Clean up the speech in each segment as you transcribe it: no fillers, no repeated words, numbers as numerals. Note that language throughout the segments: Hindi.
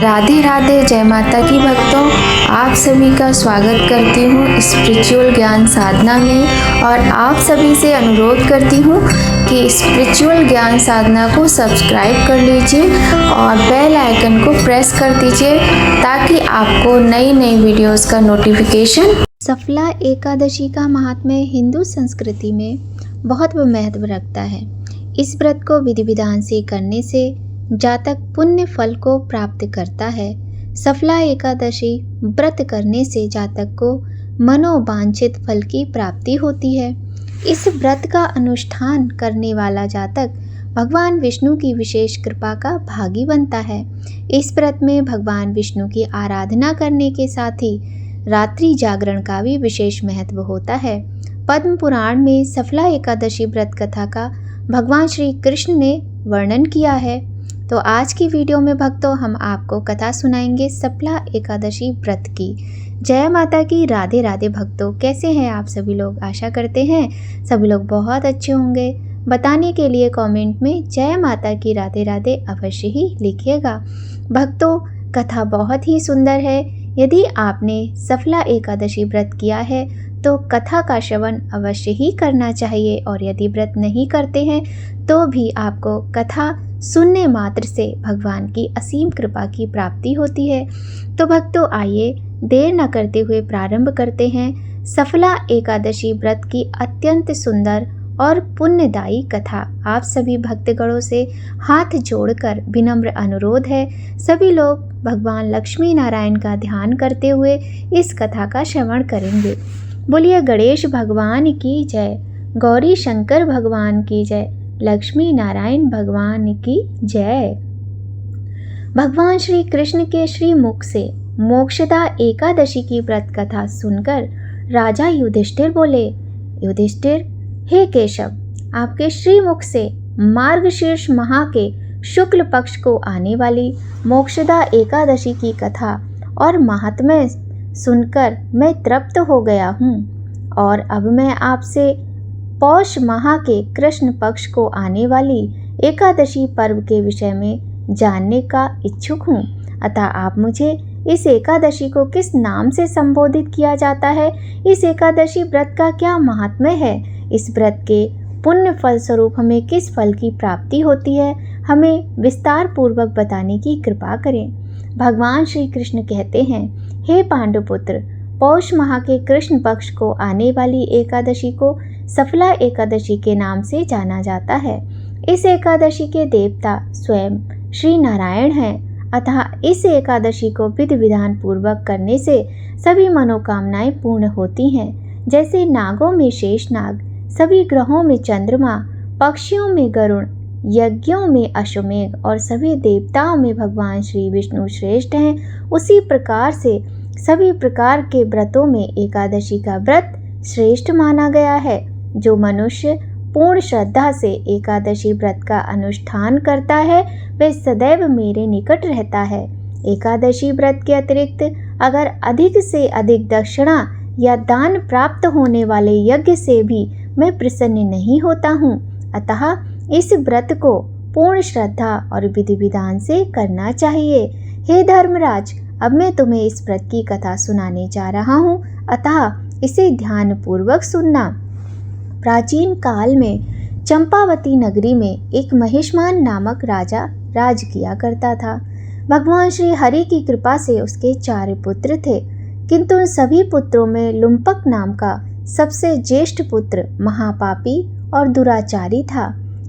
राधे राधे, जय माता की भक्तों। आप सभी का स्वागत करती हूँ स्पिरिचुअल ज्ञान साधना में और आप सभी से अनुरोध करती हूँ कि स्पिरिचुअल ज्ञान साधना को सब्सक्राइब कर लीजिए और बेल आइकन को प्रेस कर दीजिए ताकि आपको नई नई वीडियोस का नोटिफिकेशन। सफला एकादशी का महात्म्य हिंदू संस्कृति में बहुत महत्व रखता है। इस व्रत को विधि विधान से करने से जातक पुण्य फल को प्राप्त करता है। सफला एकादशी व्रत करने से जातक को मनोवांछित फल की प्राप्ति होती है। इस व्रत का अनुष्ठान करने वाला जातक भगवान विष्णु की विशेष कृपा का भागी बनता है। इस व्रत में भगवान विष्णु की आराधना करने के साथ ही रात्रि जागरण का भी विशेष महत्व होता है। पद्म पुराण में सफला एकादशी व्रत कथा का भगवान श्री कृष्ण ने वर्णन किया है। तो आज की वीडियो में भक्तों हम आपको कथा सुनाएंगे सफला एकादशी व्रत की। जय माता की, राधे राधे भक्तों। कैसे हैं आप सभी लोग? आशा करते हैं सभी लोग बहुत अच्छे होंगे। बताने के लिए कमेंट में जय माता की, राधे राधे अवश्य ही लिखिएगा। भक्तों, कथा बहुत ही सुंदर है। यदि आपने सफला एकादशी व्रत किया है तो कथा का श्रवण अवश्य ही करना चाहिए और यदि व्रत नहीं करते हैं तो भी आपको कथा सुनने मात्र से भगवान की असीम कृपा की प्राप्ति होती है। तो भक्तों, आइए देर न करते हुए प्रारंभ करते हैं सफला एकादशी व्रत की अत्यंत सुंदर और पुण्यदायी कथा। आप सभी भक्तगणों से हाथ जोड़कर विनम्र अनुरोध है, सभी लोग भगवान लक्ष्मी नारायण का ध्यान करते हुए इस कथा का श्रवण करेंगे। बोलिए गणेश भगवान की जय, गौरी शंकर भगवान की जय, लक्ष्मी नारायण भगवान की जय। भगवान श्री कृष्ण के श्री मुख से मोक्षदा एकादशी की व्रत कथा सुनकर राजा युधिष्ठिर बोले, युधिष्ठिर, हे केशव, आपके श्री मुख से मार्गशीर्ष माह के शुक्ल पक्ष को आने वाली मोक्षदा एकादशी की कथा और महात्म्य सुनकर मैं तृप्त हो गया हूँ और अब मैं आपसे पौष माह के कृष्ण पक्ष को आने वाली एकादशी पर्व के विषय में जानने का इच्छुक हूँ। अतः आप मुझे इस एकादशी को किस नाम से संबोधित किया जाता है, इस एकादशी व्रत का क्या महात्म्य है, इस व्रत के पुण्य फल स्वरूप हमें किस फल की प्राप्ति होती है, हमें विस्तार पूर्वक बताने की कृपा करें। भगवान श्री कृष्ण कहते हैं, हे पांडुपुत्र, पौष माह के कृष्ण पक्ष को आने वाली एकादशी को सफला एकादशी के नाम से जाना जाता है। इस एकादशी के देवता स्वयं श्री नारायण हैं। अतः इस एकादशी को विधि विधान पूर्वक करने से सभी मनोकामनाएं पूर्ण होती हैं। जैसे नागों में शेषनाग, सभी ग्रहों में चंद्रमा, पक्षियों में गरुड़, यज्ञों में अश्वमेघ और सभी देवताओं में भगवान श्री विष्णु श्रेष्ठ हैं, उसी प्रकार से सभी प्रकार के व्रतों में एकादशी का व्रत श्रेष्ठ माना गया है। जो मनुष्य पूर्ण श्रद्धा से एकादशी व्रत का अनुष्ठान करता है वह सदैव मेरे निकट रहता है। एकादशी व्रत के अतिरिक्त अगर अधिक से अधिक दक्षिणा या दान प्राप्त होने वाले यज्ञ से भी मैं प्रसन्न नहीं होता हूँ। अतः इस व्रत को पूर्ण श्रद्धा और विधि विधान से करना चाहिए। हे धर्मराज, अब मैं तुम्हें इस व्रत की कथा सुनाने जा रहा हूँ, अतः इसे ध्यान पूर्वक सुनना। प्राचीन काल में चंपावती नगरी में एक महिष्मान नामक राजा राज किया करता था। भगवान श्री हरि की कृपा से उसके 4 पुत्र थे, किंतु उन सभी पुत्रों में लुम्पक नाम का सबसे ज्येष्ठ पुत्र महापापी और दुराचारी था।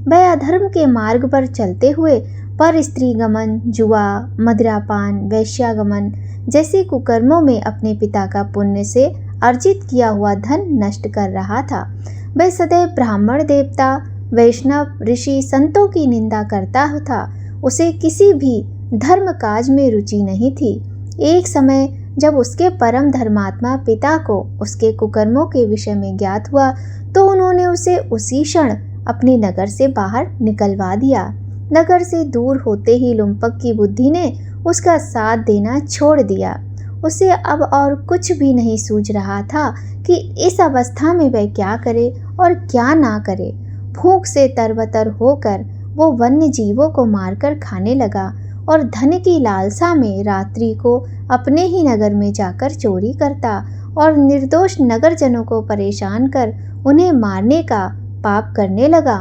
वह अधर्म के मार्ग पर चलते हुए पर स्त्री गमन, जुआ, मदिरापान, वैश्यागमन जैसे कुकर्मों में अपने पिता का पुण्य से अर्जित किया हुआ धन नष्ट कर रहा था। वह सदैव ब्राह्मण, देवता, वैष्णव, ऋषि, संतों की निंदा करता था। उसे किसी भी धर्म काज में रुचि नहीं थी। एक समय जब उसके परम धर्मात्मा पिता को उसके कुकर्मों के विषय में ज्ञात हुआ तो उन्होंने उसे उसी क्षण अपने नगर से बाहर निकलवा दिया। नगर से दूर होते ही लुम्पक की बुद्धि ने उसका साथ देना छोड़ दिया। उसे अब और कुछ भी नहीं सूझ रहा था कि इस अवस्था में वह क्या करे और क्या ना करे। भूख से तरबतर होकर वो वन्य जीवों को मारकर खाने लगा। और धन की लालसा में रात्रि को अपने ही नगर में जाकर चोरी करता और निर्दोष नगरजनों को परेशान कर उन्हें मारने का पाप करने लगा।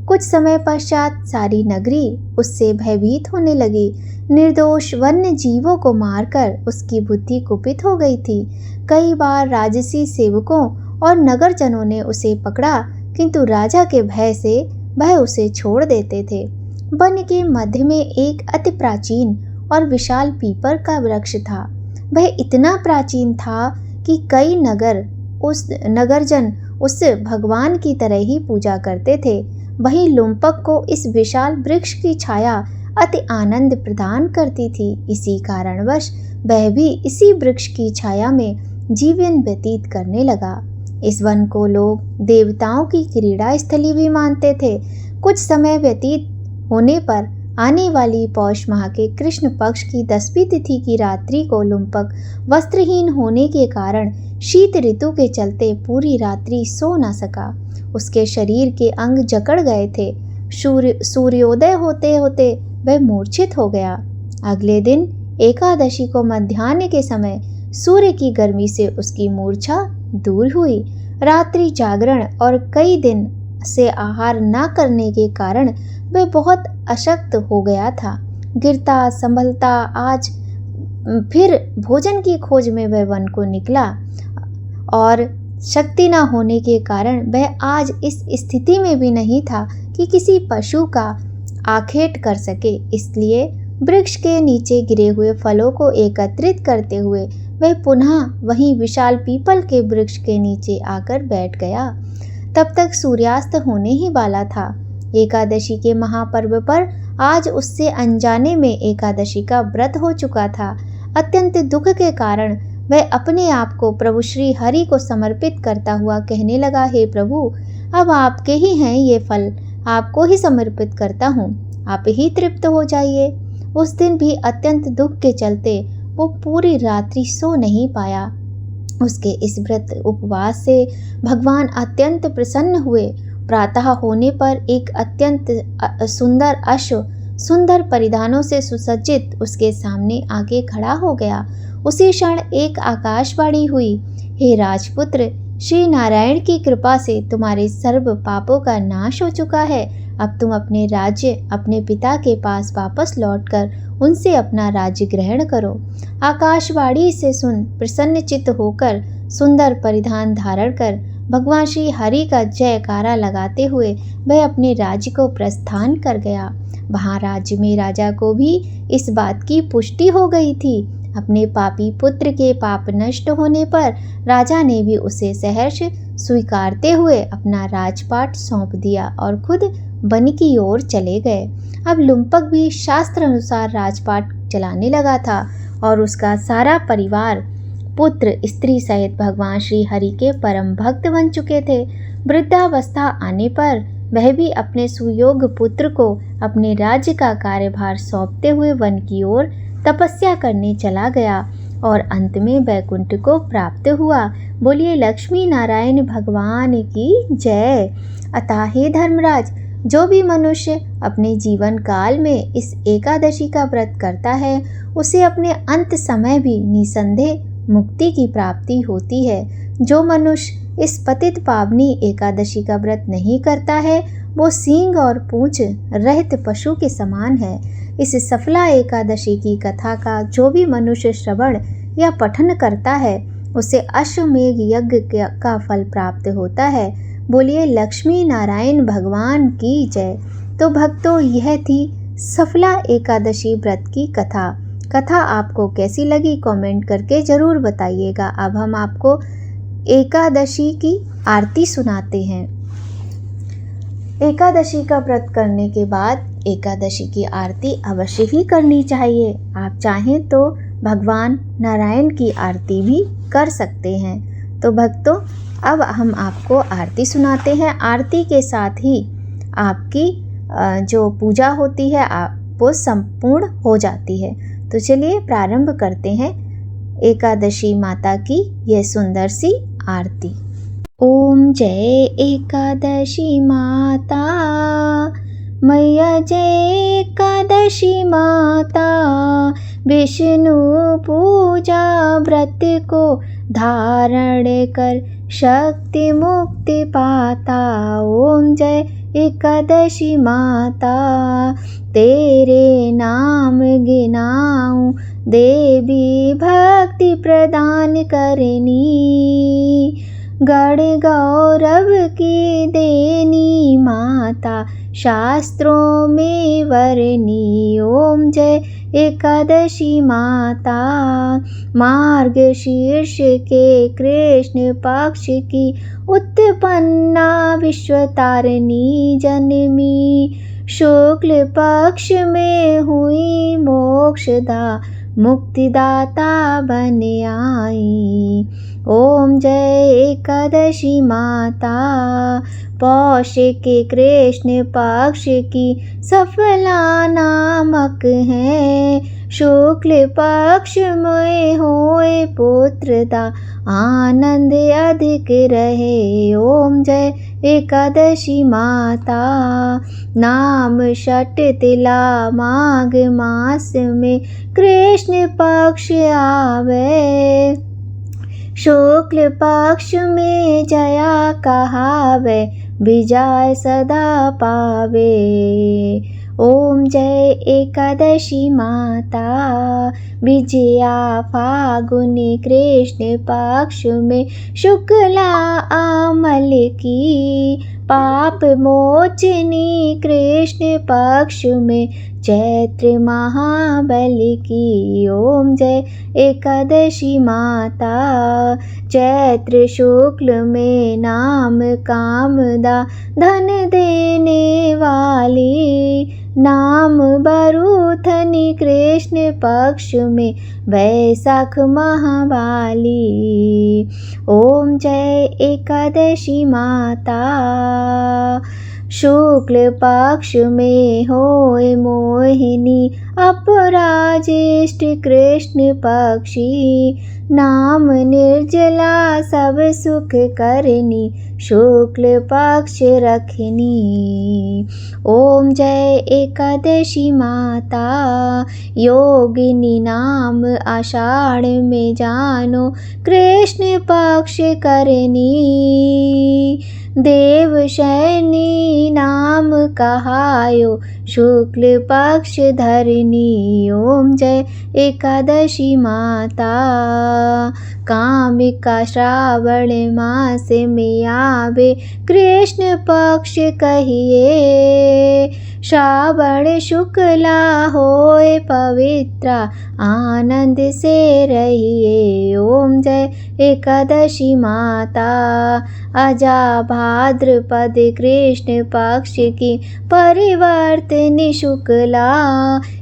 कुछ समय पश्चात सारी नगरी उससे भयभीत होने लगी। निर्दोष वन्य जीवों को मारकर उसकी बुद्धि कुपित हो गई थी। कई बार राजसी सेवकों और नगरजनों ने उसे पकड़ा, किंतु राजा के भय से वह उसे छोड़ देते थे। वन के मध्य में एक अति प्राचीन और विशाल पीपल का वृक्ष था। वह इतना प्राचीन था कि कई नगरजन उस भगवान की तरह ही पूजा करते थे। वहीं लुम्पक को इस विशाल वृक्ष की छाया अति आनंद प्रदान करती थी। इसी कारणवश वह भी इसी वृक्ष की छाया में जीवन व्यतीत करने लगा। इस वन को लोग देवताओं की क्रीड़ा स्थली भी मानते थे। कुछ समय व्यतीत होने पर आने वाली पौष माह के कृष्ण पक्ष की 10वीं तिथि की रात्रि को लुम्पक वस्त्रहीन होने के कारण शीत ऋतु के चलते पूरी रात्रि सो न सका। उसके शरीर के अंग जकड़ गए थे। सूर्योदय होते होते वह मूर्छित हो गया। अगले दिन एकादशी को मध्याह्न के समय सूर्य की गर्मी से उसकी मूर्छा दूर हुई। रात्रि जागरण और कई दिन से आहार न करने के कारण वह बहुत अशक्त हो गया था। गिरता संभलता आज फिर भोजन की खोज में वह वन को निकला और शक्ति न होने के कारण वह आज इस स्थिति में भी नहीं था कि किसी पशु का आखेट कर सके। इसलिए वृक्ष के नीचे गिरे हुए फलों को एकत्रित करते हुए वह पुनः वहीं विशाल पीपल के वृक्ष के नीचे आकर बैठ गया। तब तक सूर्यास्त होने ही वाला था। एकादशी के महापर्व पर आज उससे अनजाने में एकादशी का व्रत हो चुका था। अत्यंत दुख के कारण वह अपने आप को प्रभु श्री हरि को समर्पित करता हुआ कहने लगा, हे प्रभु, अब आपके ही हैं ये फल, आपको ही समर्पित करता हूँ, आप ही तृप्त हो जाइए। उस दिन भी अत्यंत दुख के चलते वो पूरी रात्रि सो नहीं पाया। उसके इस व्रत उपवास से भगवान अत्यंत प्रसन्न हुए। प्रातः होने पर एक अत्यंत सुंदर अश्व सुंदर परिधानों से सुसज्जित उसके सामने आके खड़ा हो गया। उसी क्षण एक आकाशवाणी हुई, हे राजपुत्र, श्री नारायण की कृपा से तुम्हारे सर्व पापों का नाश हो चुका है। अब तुम अपने राज्य अपने पिता के पास वापस लौटकर उनसे अपना राज्य ग्रहण करो। आकाशवाणी से सुन प्रसन्न चित्त होकर सुंदर परिधान धारण कर भगवान श्री हरि का जयकारा लगाते हुए वह अपने राज्य को प्रस्थान कर गया। वहाँ राज्य में राजा को भी इस बात की पुष्टि हो गई थी। अपने पापी पुत्र के पाप नष्ट होने पर राजा ने भी उसे सहर्ष स्वीकारते हुए अपना राजपाट सौंप दिया और खुद वन की ओर चले गए। अब लुम्पक भी शास्त्र अनुसार राजपाट चलाने लगा था और उसका सारा परिवार पुत्र स्त्री सहित भगवान श्री हरि के परम भक्त बन चुके थे। वृद्धावस्था आने पर वह भी अपने सुयोग्य पुत्र को अपने राज्य का कार्यभार सौंपते हुए वन की ओर तपस्या करने चला गया और अंत में वैकुंठ को प्राप्त हुआ। बोलिए लक्ष्मी नारायण भगवान की जय। अतः हे धर्मराज, जो भी मनुष्य अपने जीवन काल में इस एकादशी का व्रत करता है उसे अपने अंत समय भी निसंदेह मुक्ति की प्राप्ति होती है। जो मनुष्य इस पतित पावनी एकादशी का व्रत नहीं करता है वो सींग और पूंछ रहित पशु के समान है। इस सफला एकादशी की कथा का जो भी मनुष्य श्रवण या पठन करता है उसे अश्वमेघ यज्ञ का फल प्राप्त होता है। बोलिए लक्ष्मी नारायण भगवान की जय। तो भक्तों, यह थी सफला एकादशी व्रत की कथा आपको कैसी लगी कमेंट करके ज़रूर बताइएगा। अब हम आपको एकादशी की आरती सुनाते हैं। एकादशी का व्रत करने के बाद एकादशी की आरती अवश्य ही करनी चाहिए। आप चाहें तो भगवान नारायण की आरती भी कर सकते हैं। तो भक्तों, अब हम आपको आरती सुनाते हैं। आरती के साथ ही आपकी जो पूजा होती है वो संपूर्ण हो जाती है। तो चलिए प्रारंभ करते हैं एकादशी माता की यह सुंदर सी आरती। ओम जय एकादशी माता, मैया जय एकादशी माता, विष्णु पूजा व्रत को धारण कर शक्ति मुक्ति पाता। ओम जय एकादशी माता, तेरे नाम गिनाऊं देवी भक्ति प्रदान करनी, गण गौरव की देनी माता, शास्त्रों में वरनी। ओम जय एकादशी माता, मार्गशीर्ष के कृष्ण पक्ष की उत्पन्ना विश्वतारिणी जनमी, शुक्ल पक्ष में हुई मोक्षदा मुक्तिदाता बन आई। ओम जय एकादशी माता, पौष के कृष्ण पक्ष की सफला नामक है, शुक्ल पक्ष में होए पुत्रदा आनंद अधिक रहे। ओम जय एकादशी माता, नाम षट तिला माघ मास में कृष्ण पक्ष आवे, शुक्ल पक्ष में जया कहावे, विजय सदा पावे। ओम जय एकादशी माता, विजया फागुनी कृष्ण पक्ष में शुक्ला अमल की, पाप मोचनी कृष्ण पक्ष में चैत्र महाबल की। ओम जय एकादशी माता, चैत्र शुक्ल में नाम कामदा धन देने वाली, नाम बरूथनी कृष्ण पक्ष में वैशाख महावाली। ओम जय एकादशी माता, शुक्ल पक्ष में होए मोहिनी अपराजेष्ठ कृष्ण पक्षी, नाम निर्जला सब सुख करनी, शुक्ल पक्ष रखनी। ओम जय एकादशी माता, योगिनी नाम आषाढ़ में जानो कृष्ण पक्ष करनी, देवशैनी नाम कहायो शुक्ल पक्ष धरनी। ओम जय एकादशी माता, कामिका श्रावण मास में आवे कृष्ण पक्ष कहिए, श्रावण शुक्ला होए पवित्र आनंद से रहिए। ओम जय एकादशी माता, अजा भाद्रपद कृष्ण पक्ष की परिवर्तनी शुक्ला,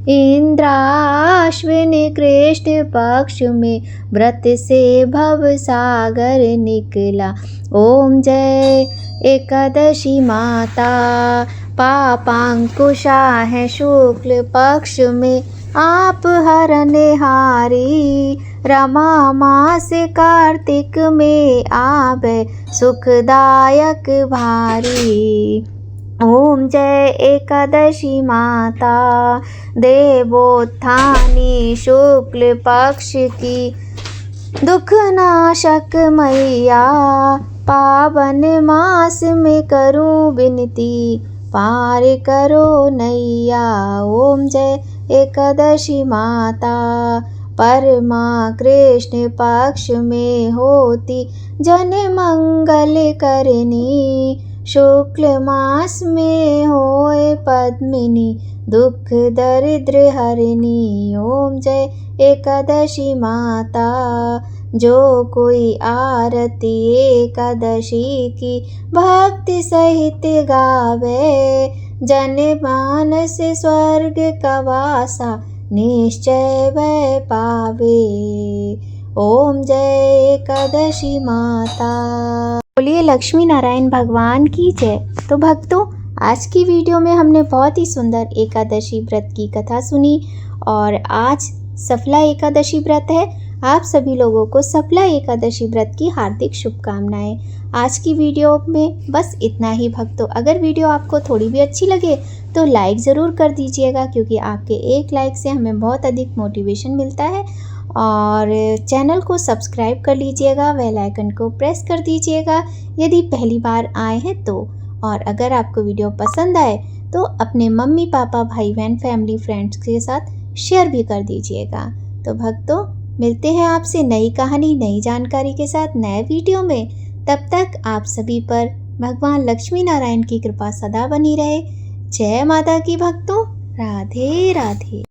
इंद्राश्विन कृष्ण पक्ष में व्रत से भव सागर निकला। ओम जय एकादशी माता, पापांकुशा है शुक्ल पक्ष में आप हरनेहारी, रमा मास कार्तिक में आवे सुखदायक भारी। ओम जय एकादशी माता, देवोत्थानी शुक्ल पक्ष की दुख नाशक मैया, पावन मास में करूं विनती पार करो नैया। ओम जय एकादशी माता, परमा कृष्ण पक्ष में होती जन मंगल करनी, शुक्ल मास में होए पद्मिनी दुख दरिद्र हरनी। ओम जय एकादशी माता, जो कोई आरती एकादशी की भक्ति सहित गावे, जन मानस स्वर्ग का वासा निश्चय वह पावे। ओम जय एकादशी माता। बोलिए लक्ष्मी नारायण भगवान की जय। तो भक्तों, आज की वीडियो में हमने बहुत ही सुंदर एकादशी व्रत की कथा सुनी और आज सफला एकादशी व्रत है। आप सभी लोगों को सफला एकादशी व्रत की हार्दिक शुभकामनाएं। आज की वीडियो में बस इतना ही भक्तों। अगर वीडियो आपको थोड़ी भी अच्छी लगे तो लाइक ज़रूर कर दीजिएगा, क्योंकि आपके एक लाइक से हमें बहुत अधिक मोटिवेशन मिलता है। और चैनल को सब्सक्राइब कर लीजिएगा, बेल आइकन को प्रेस कर दीजिएगा यदि पहली बार आए हैं तो। और अगर आपको वीडियो पसंद आए तो अपने मम्मी पापा भाई बहन फैमिली फ्रेंड्स के साथ शेयर भी कर दीजिएगा। तो भक्तों, मिलते हैं आपसे नई कहानी नई जानकारी के साथ नए वीडियो में। तब तक आप सभी पर भगवान लक्ष्मी नारायण की कृपा सदा बनी रहे। जय माता की भक्तों, राधे राधे।